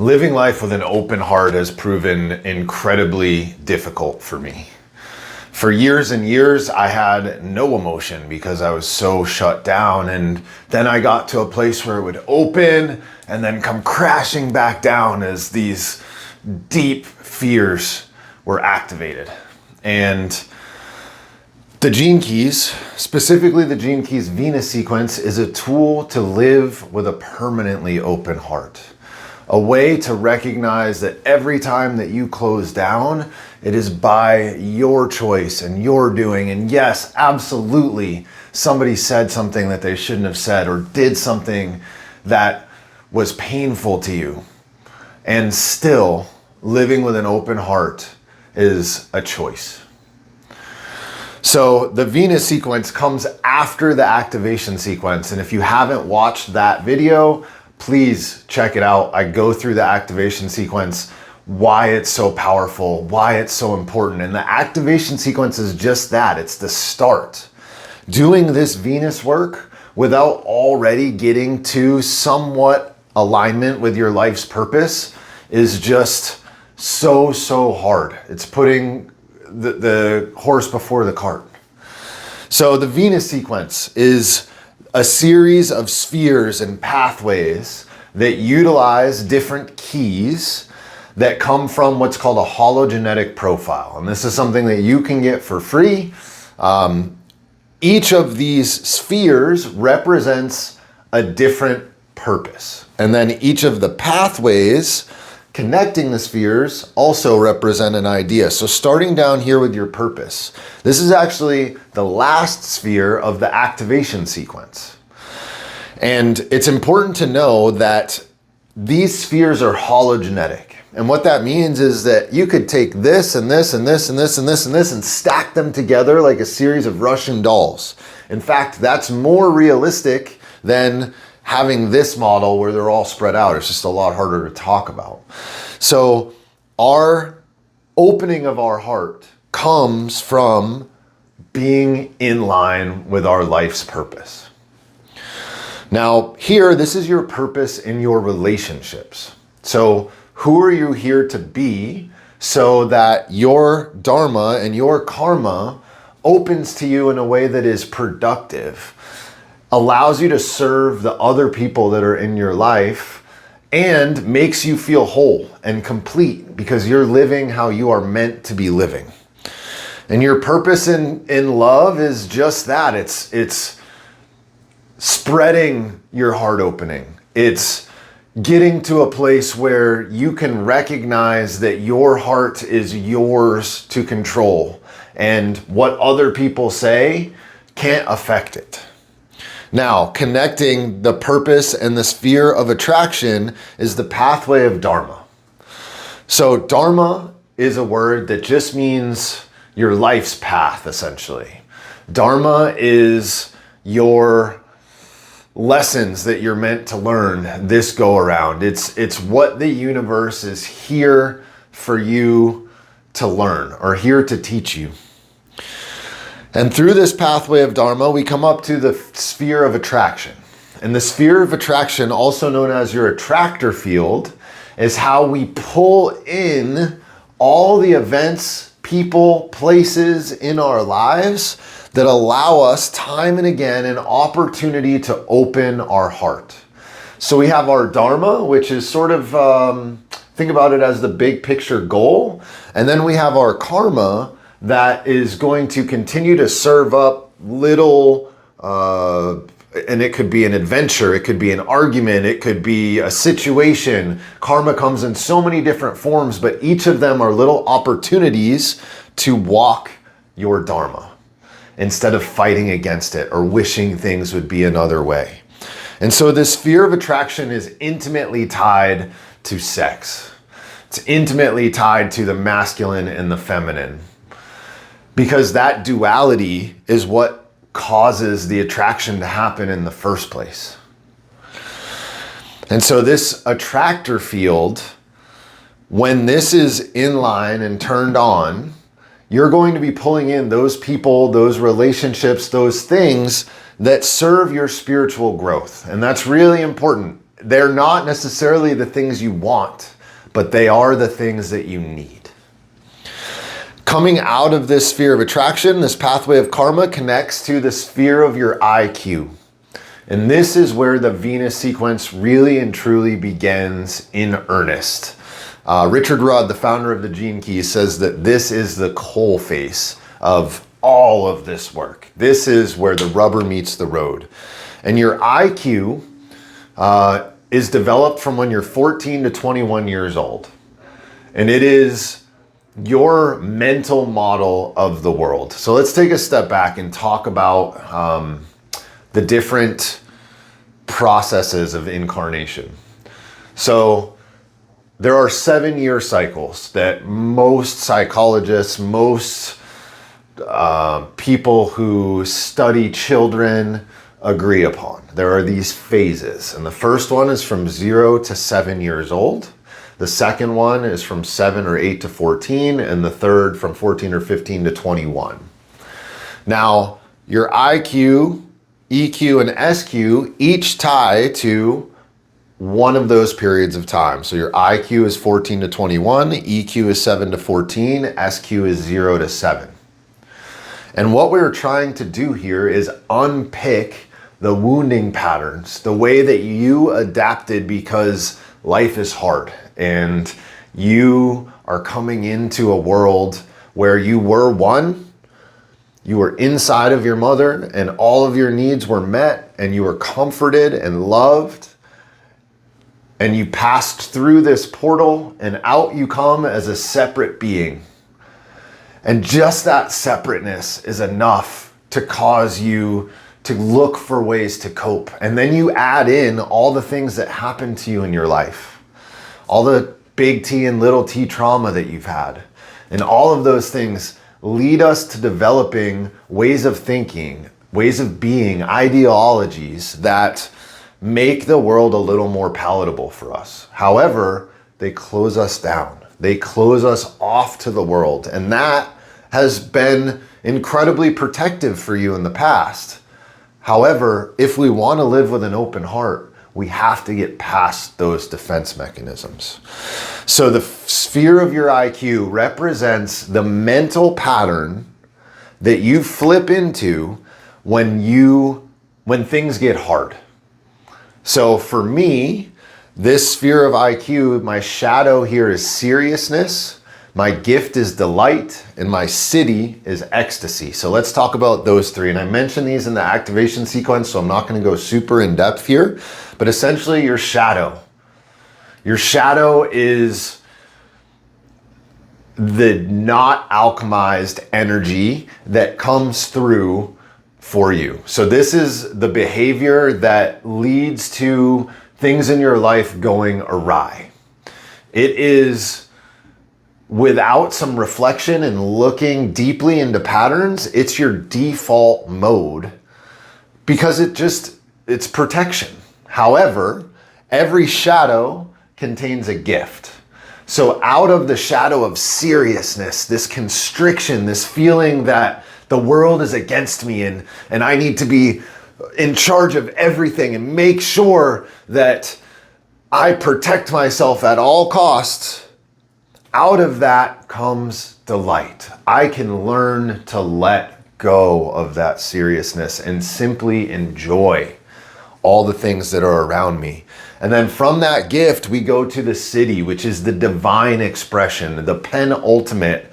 Living life with an open heart has proven incredibly difficult for me. For years and years, I had no emotion because I was so shut down. And then I got to a place where it would open and then come crashing back down as these deep fears were activated. And the Gene Keys, specifically the Gene Keys Venus sequence, is a tool to live with a permanently open heart. A way to recognize that every time that you close down, it is by your choice and your doing. And yes, absolutely, somebody said something that they shouldn't have said or did something that was painful to you. And still, living with an open heart is a choice. So the Venus sequence comes after the activation sequence. And if you haven't watched that video, please check it out. I go through the activation sequence, why it's so powerful, why it's so important. And the activation sequence is just that. It's the start. Doing this Venus work without already getting to somewhat alignment with your life's purpose is just so hard. It's putting the horse before the cart. So the Venus sequence is a series of spheres and pathways that utilize different keys that come from what's called a hologenetic profile. And this is something that you can get for free. Each of these spheres represents a different purpose. And then each of the pathways connecting the spheres also represent an idea. So starting down here with your purpose, this is actually the last sphere of the activation sequence. And it's important to know that these spheres are hologenetic. And what that means is that you could take this and this and this and this and this and this and stack them together like a series of Russian dolls. In fact, that's more realistic than having this model where they're all spread out. It's just a lot harder to talk about. So our opening of our heart comes from being in line with our life's purpose. Now here, this is your purpose in your relationships. So who are you here to be so that your dharma and your karma opens to you in a way that is productive, allows you to serve the other people that are in your life, and makes you feel whole and complete because you're living how you are meant to be living. And your purpose in love is just that. It's spreading your heart opening. It's getting to a place where you can recognize that your heart is yours to control, and what other people say can't affect it. Now, connecting the purpose and the sphere of attraction is the pathway of Dharma. So Dharma is a word that just means your life's path, essentially. Dharma is your lessons that you're meant to learn this go around. It's what the universe is here for you to learn or here to teach you. And through this pathway of Dharma, we come up to the sphere of attraction. And the sphere of attraction, also known as your attractor field, is how we pull in all the events, people, places in our lives that allow us time and again an opportunity to open our heart. So we have our Dharma, which is sort of, think about it as the big picture goal. And then we have our karma, that is going to continue to serve up little, and it could be an adventure, it could be an argument, it could be a situation. Karma comes in so many different forms, but each of them are little opportunities to walk your Dharma instead of fighting against it or wishing things would be another way. And so this sphere of attraction is intimately tied to sex. It's intimately tied to the masculine and the feminine, because that duality is what causes the attraction to happen in the first place. And so this attractor field, when this is in line and turned on, you're going to be pulling in those people, those relationships, those things that serve your spiritual growth. And that's really important. they're not necessarily the things you want, but they are the things that you need. Coming out of this sphere of attraction, this pathway of karma connects to the sphere of your IQ. And this is where the Venus sequence really and truly begins in earnest. Richard Rudd, the founder of the Gene Keys, says that this is the coal face of all of this work. This is where the rubber meets the road. And your IQ is developed from when you're 14 to 21 years old. And it is your mental model of the world. So let's take a step back and talk about the different processes of incarnation. So there are 7-year cycles that most psychologists, most people who study children agree upon. There are these phases, and the first one is from 0 to 7 years old. The second one is from 7 or 8 to 14, and the third from 14 or 15 to 21. Now, your IQ, EQ, and SQ each tie to one of those periods of time. So your IQ is 14 to 21, EQ is 7 to 14, SQ is 0 to 7. And what we're trying to do here is unpick the wounding patterns, the way that you adapted because life is hard and you are coming into a world where you were one, you were inside of your mother and all of your needs were met and you were comforted and loved, and you passed through this portal and out you come as a separate being. And just that separateness is enough to cause you to look for ways to cope. And then you add in all the things that happen to you in your life, all the big T and little t trauma that you've had. And all of those things lead us to developing ways of thinking, ways of being, ideologies that make the world a little more palatable for us. However, they close us down. They close us off to the world. And that has been incredibly protective for you in the past. However, if we want to live with an open heart, we have to get past those defense mechanisms. So the sphere of your IQ represents the mental pattern that you flip into when things get hard. So for me, this sphere of IQ, my shadow here is seriousness, my gift is delight, and my city is ecstasy. So let's talk about those three. And I mentioned these in the activation sequence, so I'm not going to go super in depth here, but essentially your shadow. Your shadow is the not alchemized energy that comes through for you. So this is the behavior that leads to things in your life going awry. It is without some reflection and looking deeply into patterns, it's your default mode because it's protection. However, every shadow contains a gift. So out of the shadow of seriousness, this constriction, this feeling that the world is against me and I need to be in charge of everything and make sure that I protect myself at all costs, out of that comes delight. I can learn to let go of that seriousness and simply enjoy all the things that are around me. And then from that gift, we go to the city, which is the divine expression, the penultimate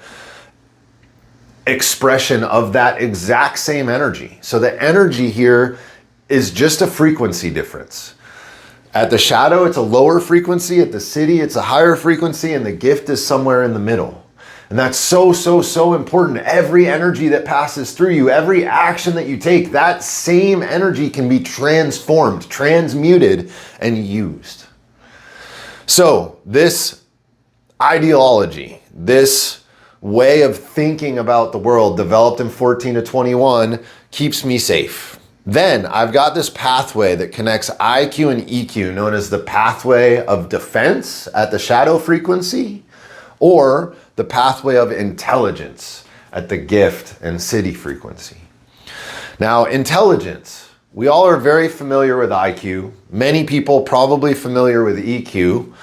expression of that exact same energy. So the energy here is just a frequency difference. At the shadow, it's a lower frequency. At the city, it's a higher frequency, and the gift is somewhere in the middle. And that's so, so, so important. Every energy that passes through you, every action that you take, that same energy can be transformed, transmuted, and used. So this ideology, this way of thinking about the world developed in 14 to 21 keeps me safe. Then I've got this pathway that connects IQ and EQ, known as the pathway of defense at the shadow frequency, or the pathway of intelligence at the gift and city frequency. Now, intelligence, we all are very familiar with IQ. Many people probably familiar with EQ.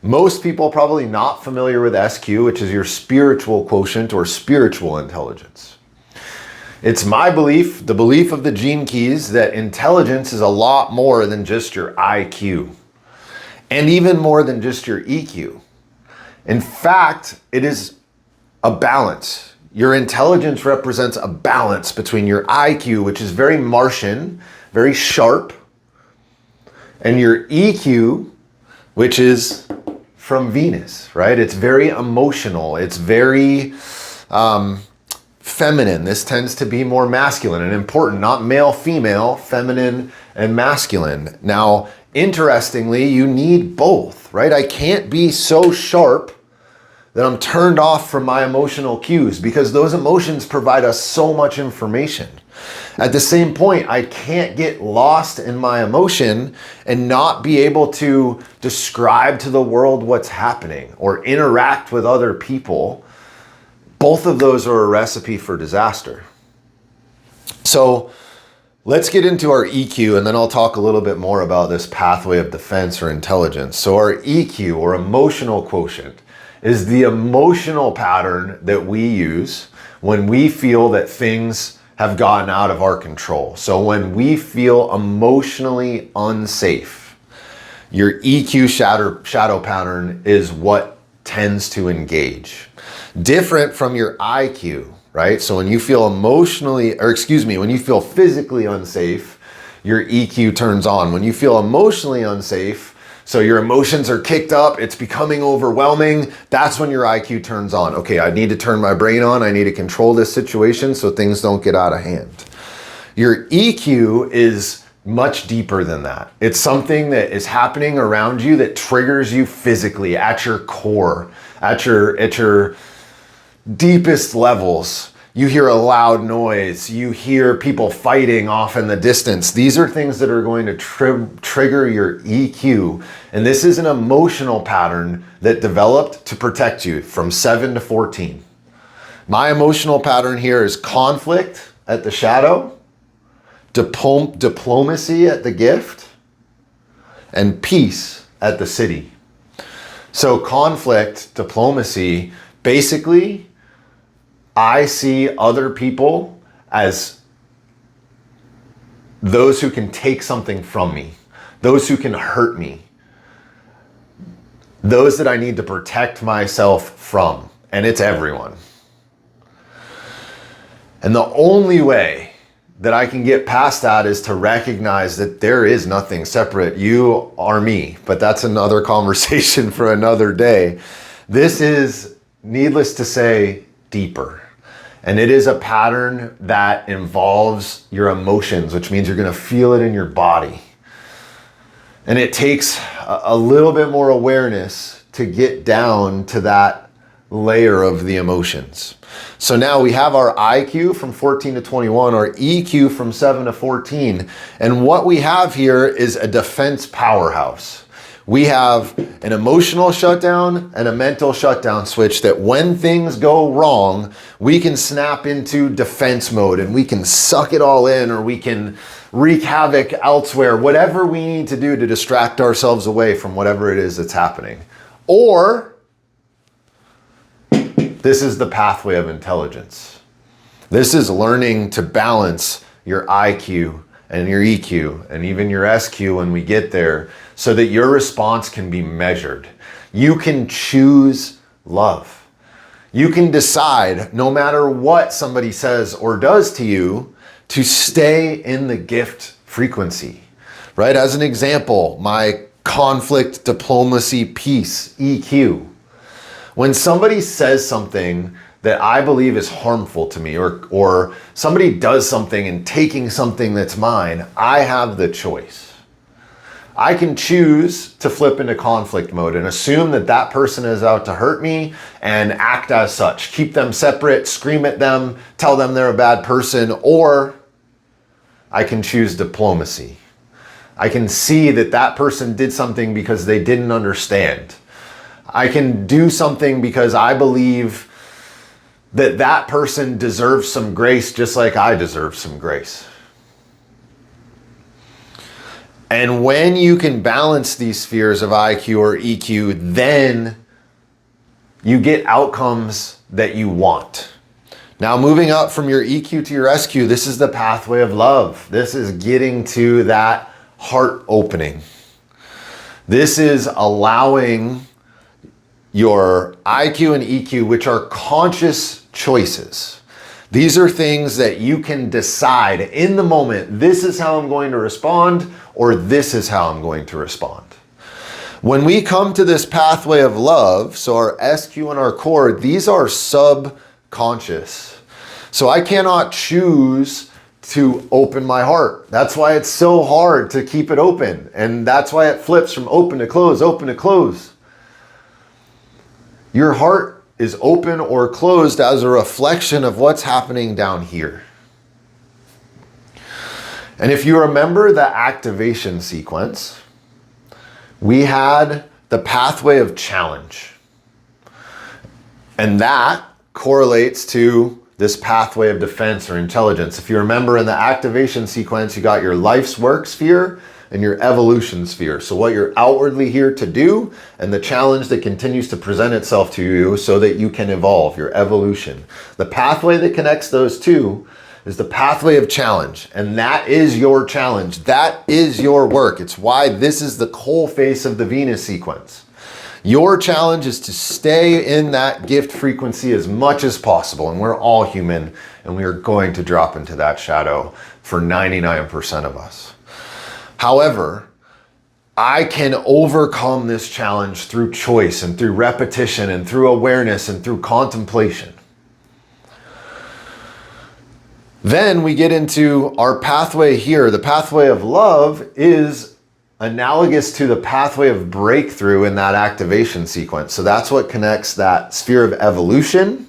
Most people probably not familiar with SQ, which is your spiritual quotient or spiritual intelligence. It's my belief, the belief of the Gene Keys, that intelligence is a lot more than just your IQ, and even more than just your EQ. In fact, it is a balance. Your intelligence represents a balance between your IQ, which is very Martian, very sharp, and your EQ, which is from Venus, right? It's very emotional. It's very feminine. This tends to be more masculine and important, not male, female, feminine and masculine. Now, interestingly, you need both, right? I can't be so sharp that I'm turned off from my emotional cues, because those emotions provide us so much information. At the same point, I can't get lost in my emotion and not be able to describe to the world what's happening or interact with other people. Both of those are a recipe for disaster. So let's get into our EQ, and then I'll talk a little bit more about this pathway of defense or intelligence. So our EQ, or emotional quotient, is the emotional pattern that we use when we feel that things have gotten out of our control. So when we feel emotionally unsafe, your EQ shadow pattern is what tends to engage. Different from your IQ, right? So when you feel when you feel physically unsafe, your EQ turns on. When you feel emotionally unsafe, so your emotions are kicked up, it's becoming overwhelming, that's when your IQ turns on. Okay, I need to turn my brain on, I need to control this situation so things don't get out of hand. Your EQ is much deeper than that. It's something that is happening around you that triggers you physically at your core, at your deepest levels. You hear a loud noise, you hear people fighting off in the distance. These are things that are going to trigger your EQ. And this is an emotional pattern that developed to protect you from 7 to 14. My emotional pattern here is conflict at the shadow, diplomacy at the gift, and peace at the city. So conflict, diplomacy, basically, I see other people as those who can take something from me, those who can hurt me, those that I need to protect myself from, and it's everyone. And the only way that I can get past that is to recognize that there is nothing separate. You are me, but that's another conversation for another day. This is, needless to say, deeper. And it is a pattern that involves your emotions, which means you're going to feel it in your body. And it takes a little bit more awareness to get down to that layer of the emotions. So now we have our IQ from 14 to 21, our EQ from 7 to 14. And what we have here is a defense powerhouse. We have an emotional shutdown and a mental shutdown switch that when things go wrong, we can snap into defense mode and we can suck it all in, or we can wreak havoc elsewhere, whatever we need to do to distract ourselves away from whatever it is that's happening. Or this is the pathway of intelligence. This is learning to balance your IQ and your EQ and even your SQ when we get there, so that your response can be measured. You can choose love. You can decide, no matter what somebody says or does to you, to stay in the gift frequency, right? As an example, my conflict, diplomacy, peace, EQ. When somebody says something that I believe is harmful to me, or somebody does something and taking something that's mine, I have the choice. I can choose to flip into conflict mode and assume that that person is out to hurt me and act as such. Keep them separate, scream at them, tell them they're a bad person, or I can choose diplomacy. I can see that that person did something because they didn't understand. I can do something because I believe that that person deserves some grace just like I deserve some grace. And when you can balance these spheres of IQ or EQ, then you get outcomes that you want. Now, moving up from your EQ to your SQ, this is the pathway of love. This is getting to that heart opening. This is allowing your IQ and EQ, which are conscious choices. These are things that you can decide in the moment, this is how I'm going to respond, or this is how I'm going to respond. When we come to this pathway of love, so our SQ and our core, these are subconscious. So I cannot choose to open my heart. That's why it's so hard to keep it open. And that's why it flips from open to close, open to close. Your heart is open or closed as a reflection of what's happening down here. And if you remember the activation sequence, we had the pathway of challenge. And that correlates to this pathway of defense or intelligence. If you remember in the activation sequence, you got your life's work sphere and your evolution sphere. So what you're outwardly here to do and the challenge that continues to present itself to you so that you can evolve, your evolution. The pathway that connects those two is the pathway of challenge. And that is your challenge. That is your work. It's why this is the coal face of the Venus sequence. Your challenge is to stay in that gift frequency as much as possible. And we're all human and we are going to drop into that shadow for 99% of us. However, I can overcome this challenge through choice and through repetition and through awareness and through contemplation. Then we get into our pathway here. The pathway of love is analogous to the pathway of breakthrough in that activation sequence. So that's what connects that sphere of evolution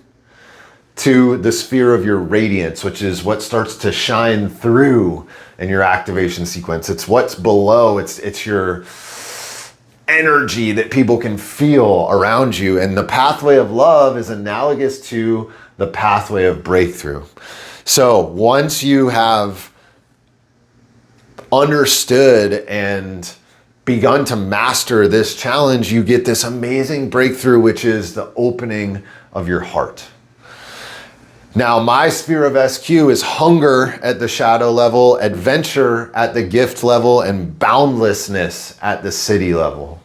to the sphere of your radiance, which is what starts to shine through in your activation sequence. It's what's below. It's your energy that people can feel around you. And the pathway of love is analogous to the pathway of breakthrough. So once you have understood and begun to master this challenge, you get this amazing breakthrough, which is the opening of your heart. Now, my sphere of SQ is hunger at the shadow level, adventure at the gift level, and boundlessness at the city level.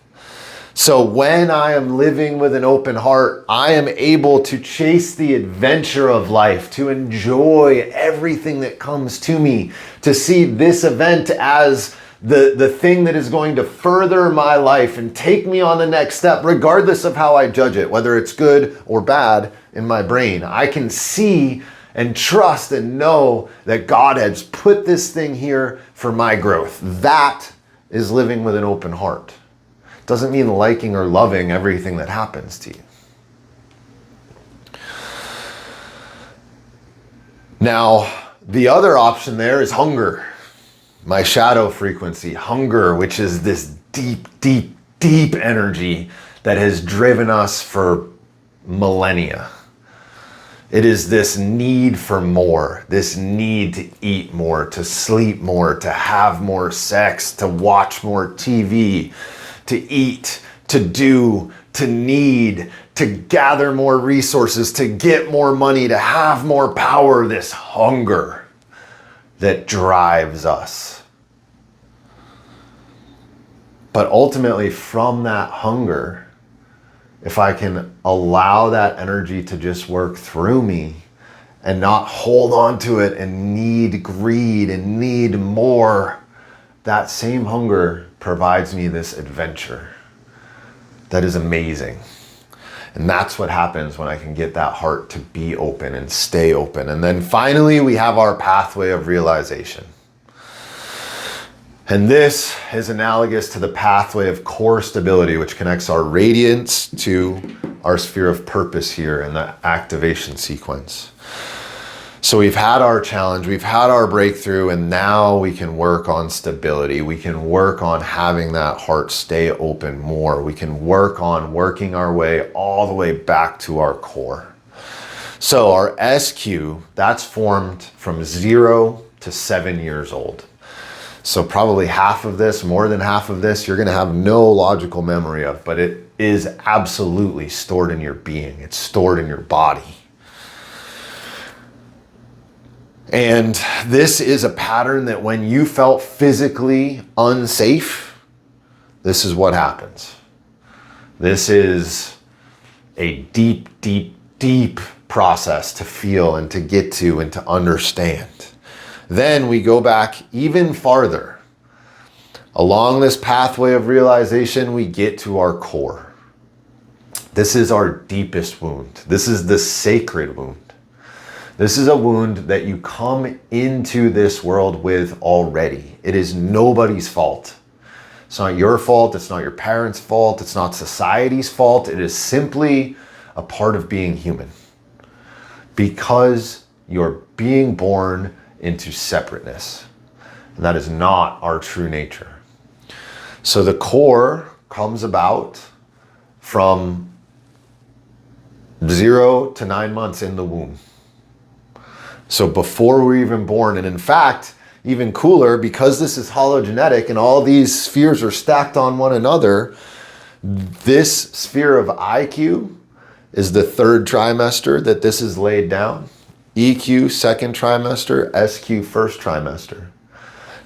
So when I am living with an open heart, I am able to chase the adventure of life, to enjoy everything that comes to me, to see this event as the thing that is going to further my life and take me on the next step, regardless of how I judge it, whether it's good or bad in my brain. I can see and trust and know that God has put this thing here for my growth. That is living with an open heart. Doesn't mean liking or loving everything that happens to you. Now, the other option there is hunger. My shadow frequency, hunger, which is this deep, deep, deep energy that has driven us for millennia. It is this need for more, this need to eat more, to sleep more, to have more sex, to watch more TV, to eat, to do, to need, to gather more resources, to get more money, to have more power, this hunger that drives us. But ultimately, from that hunger, if I can allow that energy to just work through me and not hold on to it and need greed and need more, that same hunger provides me this adventure that is amazing. And that's what happens when I can get that heart to be open and stay open. And then finally, we have our pathway of realization. And this is analogous to the pathway of core stability, which connects our radiance to our sphere of purpose here in the activation sequence. So we've had our challenge, we've had our breakthrough, and now we can work on stability. We can work on having that heart stay open more. We can work on working our way all the way back to our core. So our SQ, that's formed from 0 to 7 years old. So probably half of this, more than half of this, you're going to have no logical memory of, but it is absolutely stored in your being. It's stored in your body. And this is a pattern that when you felt physically unsafe, this is what happens. This is a deep, deep, deep process to feel and to get to and to understand. Then we go back even farther. Along this pathway of realization, we get to our core. This is our deepest wound. This is the sacred wound. This is a wound that you come into this world with already. It is nobody's fault. It's not your fault. It's not your parents' fault. It's not society's fault. It is simply a part of being human. Because you're being born into separateness. And that is not our true nature. So the core comes about from 0 to 9 months in the womb. So before we're even born, and in fact, even cooler, because this is hologenetic and all these spheres are stacked on one another, this sphere of IQ is the 3rd trimester that this is laid down. EQ, 2nd trimester, SQ, 1st trimester.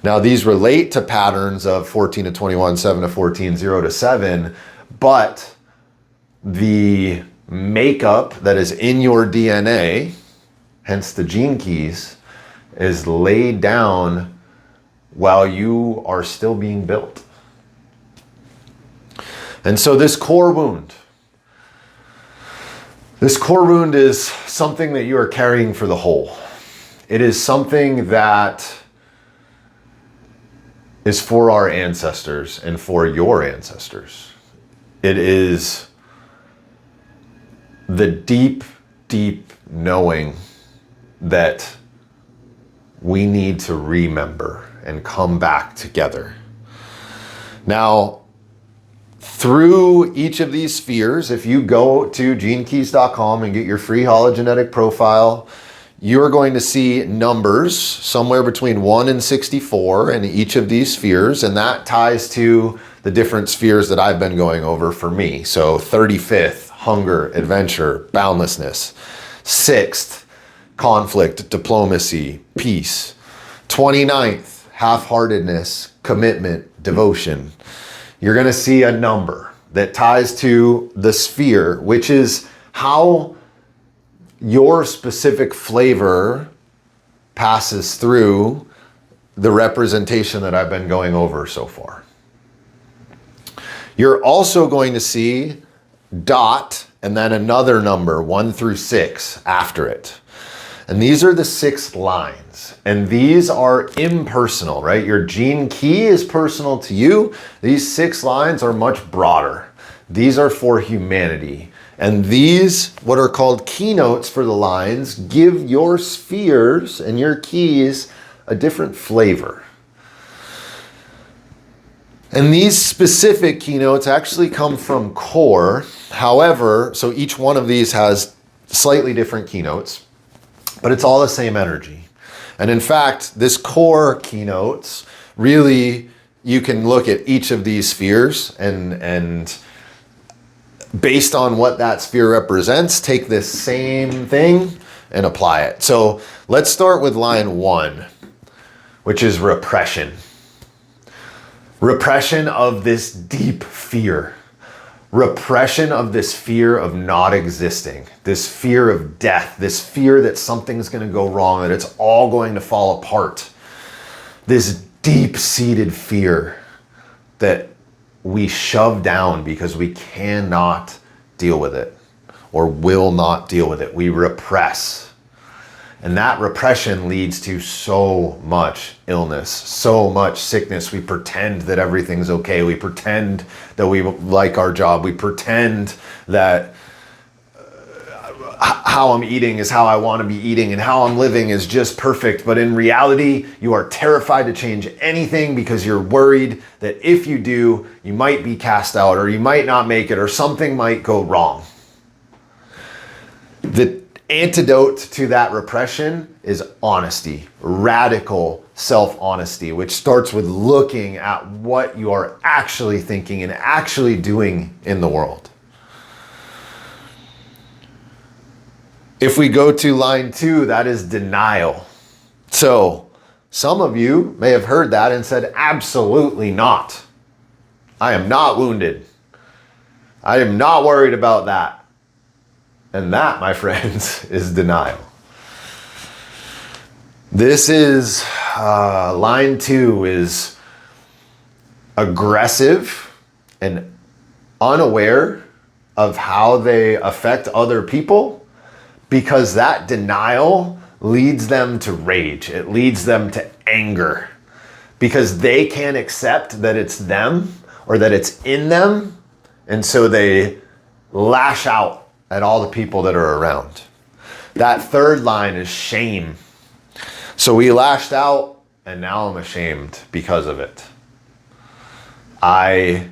Now these relate to patterns of 14 to 21, 7 to 14, 0 to 7, but the makeup that is in your DNA, hence the gene keys, is laid down while you are still being built. And so this core wound is something that you are carrying for the whole. It is something that is for our ancestors and for your ancestors. It is the deep, deep knowing that we need to remember and come back together. Now, through each of these spheres, if you go to genekeys.com and get your free hologenetic profile, you're going to see numbers somewhere between 1 and 64 in each of these spheres, and that ties to the different spheres that I've been going over for me. So 35th, hunger, adventure, boundlessness. 6th, conflict, diplomacy, peace. 29th, half-heartedness, commitment, devotion. You're going to see a number that ties to the sphere, which is how your specific flavor passes through the representation that I've been going over so far. You're also going to see dot and then another number, 1 through 6 after it. And these are the 6 lines. And these are impersonal, right? Your gene key is personal to you. These 6 lines are much broader. These are for humanity. And these, what are called keynotes for the lines, give your spheres and your keys a different flavor. And these specific keynotes actually come from core. However, so each one of these has slightly different keynotes, but it's all the same energy. And in fact, this core keynotes, really, you can look at each of these spheres and based on what that sphere represents, take this same thing and apply it. So let's start with line 1, which is repression. Repression of this deep fear. Repression of this fear of not existing, this fear of death, this fear that something's going to go wrong, that it's all going to fall apart. This deep-seated fear that we shove down because we cannot deal with it or will not deal with it. We repress. And that repression leads to so much illness, so much sickness. We pretend that everything's okay. We pretend that we like our job. We pretend that how I'm eating is how I want to be eating and how I'm living is just perfect. But in reality, you are terrified to change anything because you're worried that if you do, you might be cast out or you might not make it or something might go wrong. The antidote to that repression is honesty, radical self-honesty, which starts with looking at what you are actually thinking and actually doing in the world. If we go to line 2, that is denial. So some of you may have heard that and said, absolutely not. I am not wounded. I am not worried about that. And that, my friends, is denial. This is, line 2 is aggressive and unaware of how they affect other people, because that denial leads them to rage. It leads them to anger because they can't accept that it's them or that it's in them. And so they lash out at all the people that are around. That third line is shame. So we lashed out and now I'm ashamed because of it. I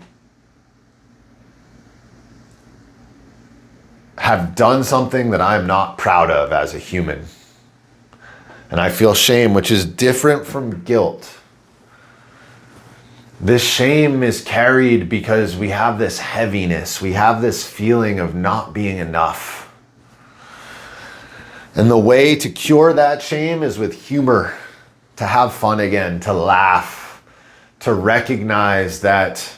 have done something that I'm not proud of as a human. And I feel shame, which is different from guilt. This shame is carried because we have this heaviness. We have this feeling of not being enough. And the way to cure that shame is with humor, to have fun again, to laugh, to recognize that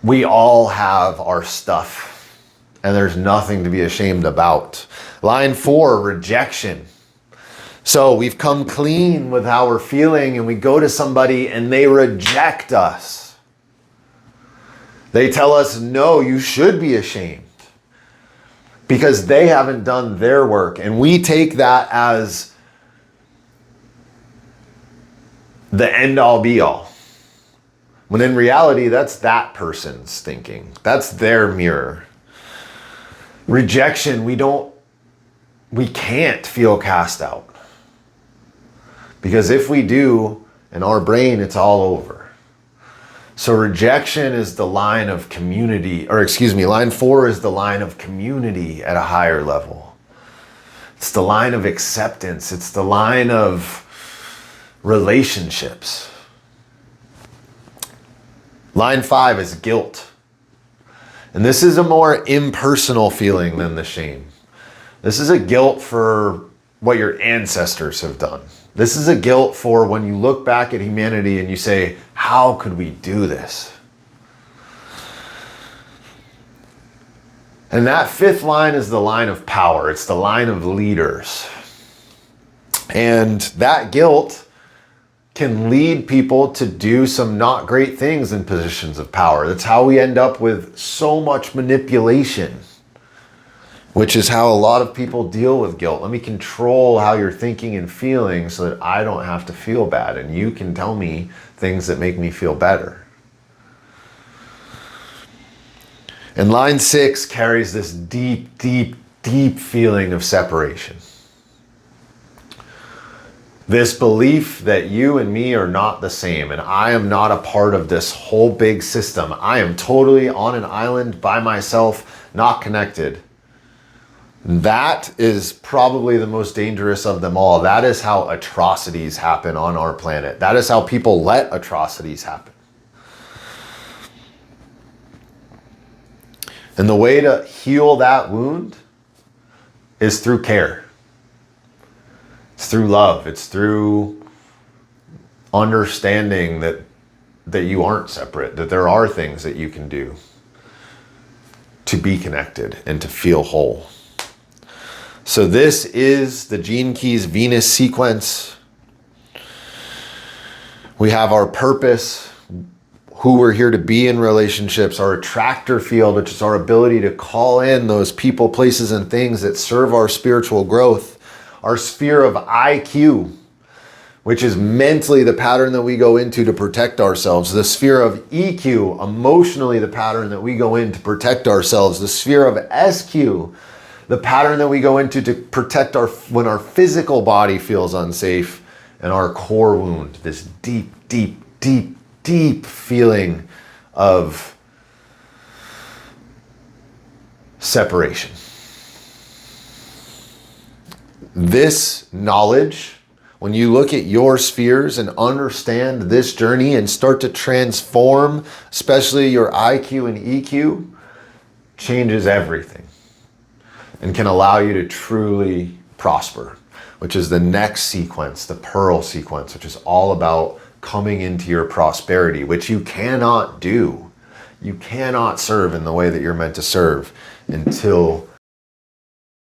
we all have our stuff and there's nothing to be ashamed about. Line 4, rejection. So we've come clean with how we're feeling and we go to somebody and they reject us. They tell us, no, you should be ashamed because they haven't done their work. And we take that as the end all be all. When in reality, that's that person's thinking. That's their mirror. Rejection, we can't feel cast out. Because if we do, in our brain, it's all over. So rejection is the line of community, line 4 is the line of community at a higher level. It's the line of acceptance. It's the line of relationships. Line 5 is guilt. And this is a more impersonal feeling than the shame. This is a guilt for what your ancestors have done. This is a guilt for when you look back at humanity and you say, how could we do this? And that 5th line is the line of power. It's the line of leaders. And that guilt can lead people to do some not great things in positions of power. That's how we end up with so much manipulation, which is how a lot of people deal with guilt. Let me control how you're thinking and feeling so that I don't have to feel bad and you can tell me things that make me feel better. And line 6 carries this deep, deep, deep feeling of separation. This belief that you and me are not the same and I am not a part of this whole big system. I am totally on an island by myself, not connected. That is probably the most dangerous of them all. That is how atrocities happen on our planet. That is how people let atrocities happen. And the way to heal that wound is through care. It's through love. It's through understanding that you aren't separate, that there are things that you can do to be connected and to feel whole. So this is the Gene Keys Venus sequence. We have our purpose, who we're here to be in relationships, our attractor field, which is our ability to call in those people, places, and things that serve our spiritual growth. Our sphere of IQ, which is mentally the pattern that we go into to protect ourselves. The sphere of EQ, emotionally the pattern that we go in to protect ourselves. The sphere of SQ, the pattern that we go into to protect when our physical body feels unsafe. And our core wound, this deep, deep, deep, deep feeling of separation. This knowledge, when you look at your spheres and understand this journey and start to transform, especially your IQ and EQ, changes everything and can allow you to truly prosper, which is the next sequence, the Pearl sequence, which is all about coming into your prosperity, which you cannot do. You cannot serve in the way that you're meant to serve until